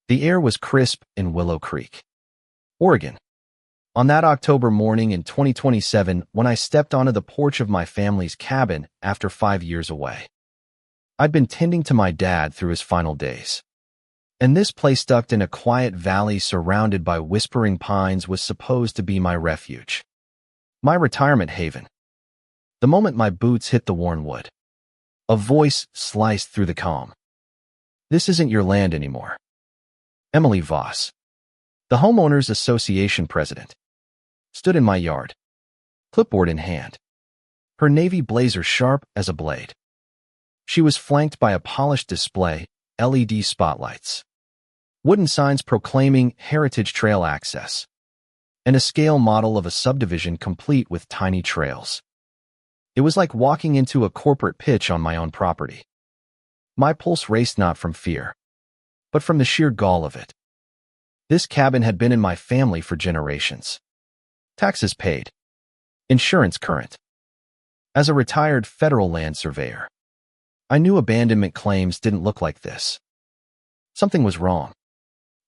The air was crisp in Willow Creek, Oregon. On that October morning in 2027, when I stepped onto the porch of my family's cabin after 5 years away, I'd been tending to my dad through his final days. And this place tucked in a quiet valley surrounded by whispering pines was supposed to be my refuge, my retirement haven. The moment my boots hit the worn wood, a voice sliced through the calm. "This isn't your land anymore." Emily Voss, the Homeowners Association president, stood in my yard, clipboard in hand, her navy blazer sharp as a blade. She was flanked by a polished display, LED spotlights, wooden signs proclaiming heritage trail access, and a scale model of a subdivision complete with tiny trails. It was like walking into a corporate pitch on my own property. My pulse raced not from fear, but from the sheer gall of it. This cabin had been in my family for generations. Taxes paid. Insurance current. As a retired federal land surveyor, I knew abandonment claims didn't look like this. Something was wrong,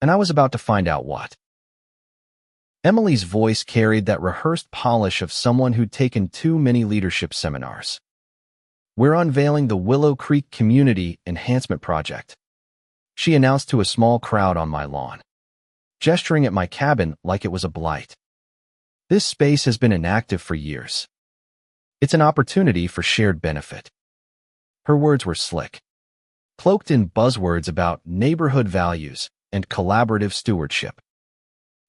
and I was about to find out what. Emily's voice carried that rehearsed polish of someone who'd taken too many leadership seminars. "We're unveiling the Willow Creek Community Enhancement Project," she announced to a small crowd on my lawn, gesturing at my cabin like it was a blight. "This space has been inactive for years. It's an opportunity for shared benefit." Her words were slick, cloaked in buzzwords about neighborhood values and collaborative stewardship.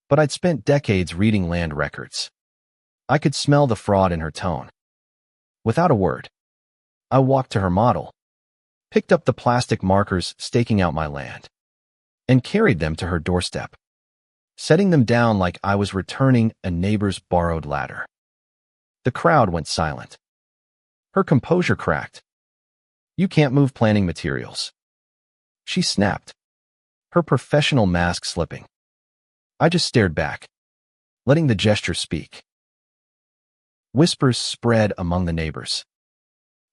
But I'd spent decades reading land records. I could smell the fraud in her tone. Without a word, I walked to her model, picked up the plastic markers staking out my land, and carried them to her doorstep, setting them down like I was returning a neighbor's borrowed ladder. The crowd went silent. Her composure cracked. "You can't move planning materials," she snapped, her professional mask slipping. I just stared back, letting the gesture speak. Whispers spread among the neighbors.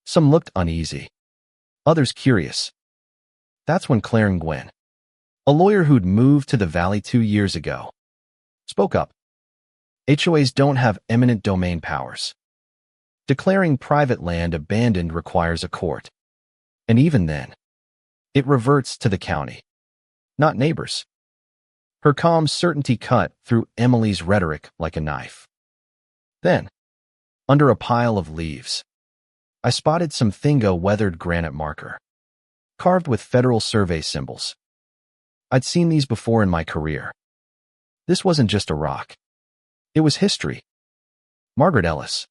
Some looked uneasy, others curious. That's when Claire Nguyen, a lawyer who'd moved to the valley 2 years ago, spoke up. "HOAs don't have eminent domain powers. Declaring private land abandoned requires a court. And even then, it reverts to the county, not neighbors." Her calm certainty cut through Emily's rhetoric like a knife. Then, under a pile of leaves, I spotted some Thingo weathered granite marker, carved with Federal Survey symbols. I'd seen these before in my career. This wasn't just a rock. It was history. Margaret Ellis,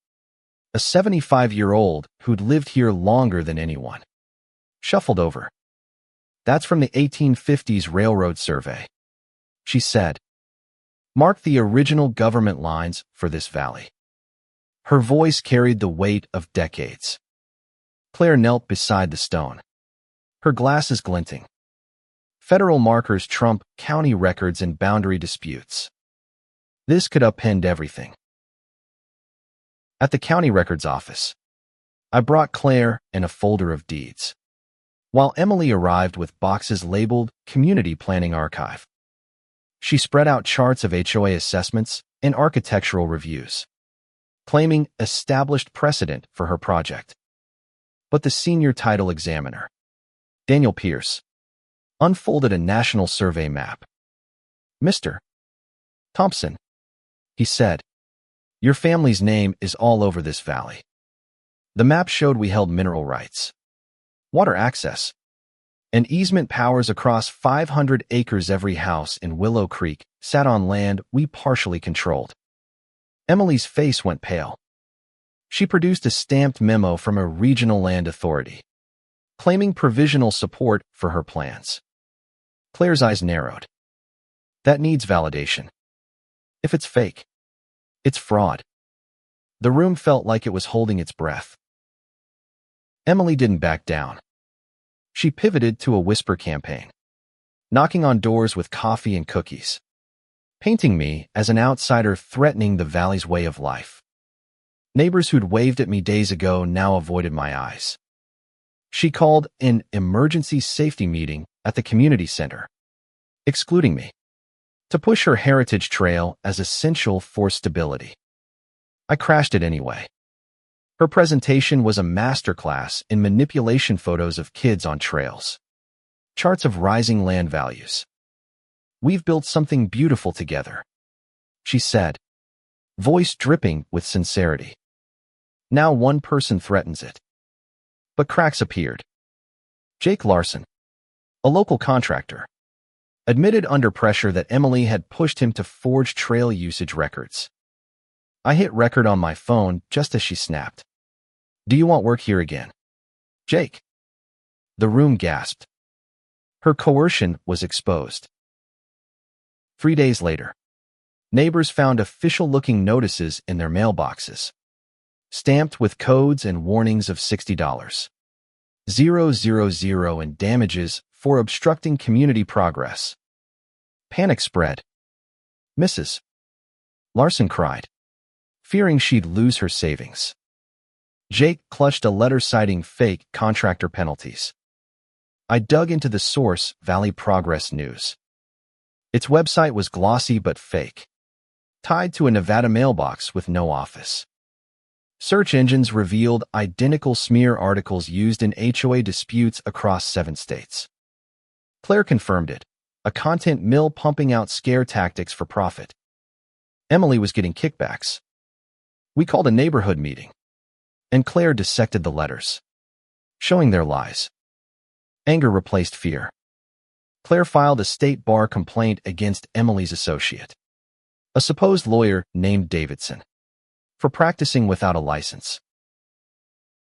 a 75-year-old who'd lived here longer than anyone, shuffled over. "That's from the 1850s railroad survey," she said. "Marked the original government lines for this valley." Her voice carried the weight of decades. Claire knelt beside the stone, her glasses glinting. Federal markers trump county records in boundary disputes. This could upend everything. At the county records office, I brought Claire and a folder of deeds, while Emily arrived with boxes labeled Community Planning Archive. She spread out charts of HOA assessments and architectural reviews, claiming established precedent for her project. But the senior title examiner, Daniel Pierce, unfolded a national survey map. "Mr. Thompson," he said, "your family's name is all over this valley." The map showed we held mineral rights, water access, and easement powers across 500 acres. Every house in Willow Creek sat on land we partially controlled. Emily's face went pale. She produced a stamped memo from a regional land authority, claiming provisional support for her plans. Claire's eyes narrowed. "That needs validation. If it's fake, it's fraud." The room felt like it was holding its breath. Emily didn't back down. She pivoted to a whisper campaign, knocking on doors with coffee and cookies, painting me as an outsider threatening the valley's way of life. Neighbors who'd waved at me days ago now avoided my eyes. She called an emergency safety meeting at the community center, excluding me, to push her heritage trail as essential for stability. I crashed it anyway. Her presentation was a masterclass in manipulation photos of kids on trails. Charts of rising land values. "We've built something beautiful together," she said, voice dripping with sincerity. Now one person threatens it. But cracks appeared. Jake Larson, a local contractor, admitted under pressure that Emily had pushed him to forge trail usage records. I hit record on my phone just as she snapped. "Do you want work here again, Jake?" The room gasped. Her coercion was exposed. 3 days later, neighbors found official-looking notices in their mailboxes, stamped with codes and warnings of $60, 000 and damages for obstructing community progress. Panic spread. "Mrs. Larson cried, fearing she'd lose her savings." Jake clutched a letter citing fake contractor penalties. I dug into the source, Valley Progress News. Its website was glossy but fake, tied to a Nevada mailbox with no office. Search engines revealed identical smear articles used in HOA disputes across 7 states. Claire confirmed it, a content mill pumping out scare tactics for profit. Emily was getting kickbacks. We called a neighborhood meeting, and Claire dissected the letters, showing their lies. Anger replaced fear. Claire filed a state bar complaint against Emily's associate, a supposed lawyer named Davidson, for practicing without a license.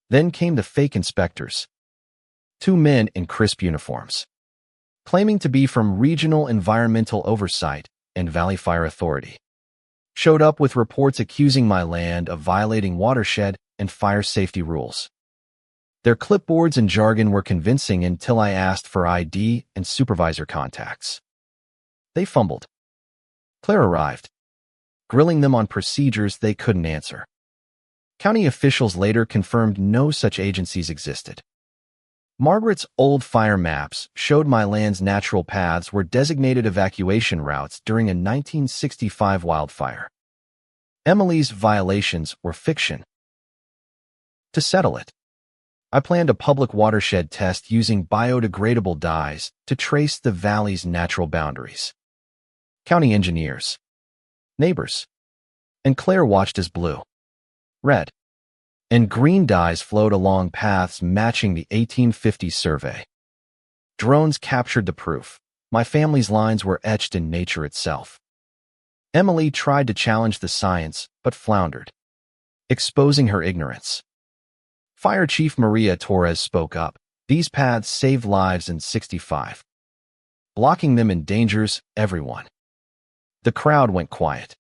Then came the fake inspectors, 2 men in crisp uniforms, claiming to be from Regional Environmental Oversight and Valley Fire Authority. Showed up with reports accusing my land of violating watershed and fire safety rules. Their clipboards and jargon were convincing until I asked for ID and supervisor contacts. They fumbled. Claire arrived, grilling them on procedures they couldn't answer. County officials later confirmed no such agencies existed. Margaret's old fire maps showed my land's natural paths were designated evacuation routes during a 1965 wildfire. Emily's violations were fiction. To settle it, I planned a public watershed test using biodegradable dyes to trace the valley's natural boundaries. County engineers, neighbors, and Claire watched as blue, red, and green dyes flowed along paths matching the 1850s survey. Drones captured the proof. My family's lines were etched in nature itself. Emily tried to challenge the science, but floundered, exposing her ignorance. Fire Chief Maria Torres spoke up. "These paths saved lives in '65. Blocking them endangers everyone." The crowd went quiet,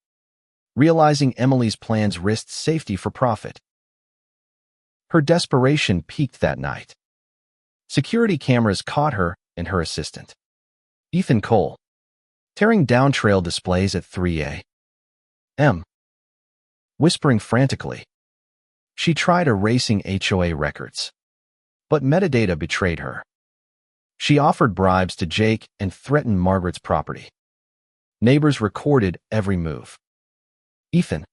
realizing Emily's plans risked safety for profit. Her desperation peaked that night. Security cameras caught her and her assistant, Ethan Cole, tearing down trail displays at 3 a.m., whispering frantically. She tried erasing HOA records, but metadata betrayed her. She offered bribes to Jake and threatened Margaret's property. Neighbors recorded every move. Ethan,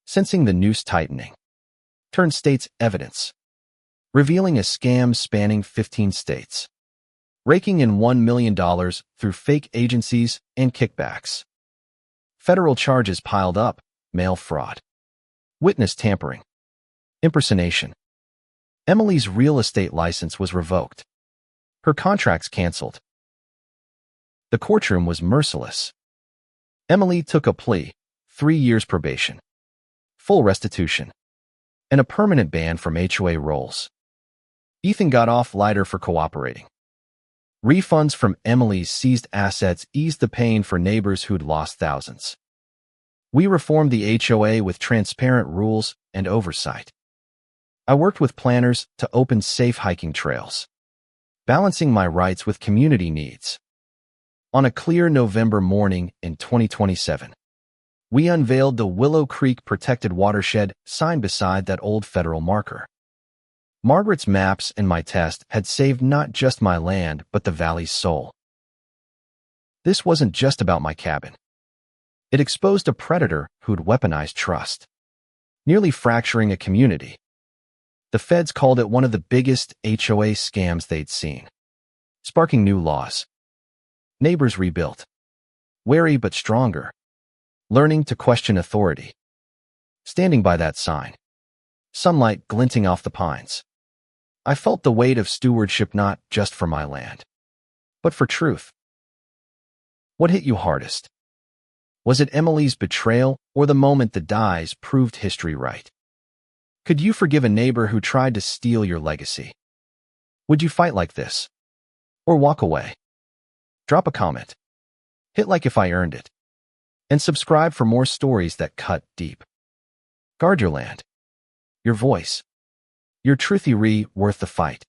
sensing the noose tightening, turned state's evidence, revealing a scam spanning 15 states, raking in $1 million through fake agencies and kickbacks. Federal charges piled up: mail fraud, witness tampering, impersonation. Emily's real estate license was revoked. Her contracts canceled. The courtroom was merciless. Emily took a plea: 3 years probation, full restitution, and a permanent ban from HOA rolls. Ethan got off lighter for cooperating. Refunds from Emily's seized assets eased the pain for neighbors who'd lost thousands. We reformed the HOA with transparent rules and oversight. I worked with planners to open safe hiking trails, balancing my rights with community needs. On a clear November morning in 2027, we unveiled the Willow Creek Protected Watershed sign beside that old federal marker. Margaret's maps and my test had saved not just my land but the valley's soul. This wasn't just about my cabin. It exposed a predator who'd weaponized trust, nearly fracturing a community. The feds called it one of the biggest HOA scams they'd seen, sparking new laws. Neighbors rebuilt, wary but stronger, learning to question authority. Standing by that sign, sunlight glinting off the pines, I felt the weight of stewardship not just for my land, but for truth. What hit you hardest? Was it Emily's betrayal or the moment the dies proved history right? Could you forgive a neighbor who tried to steal your legacy? Would you fight like this? Or walk away? Drop a comment. Hit like if I earned it. And subscribe for more stories that cut deep. Guard your land. Your voice. Your truthy worth the fight.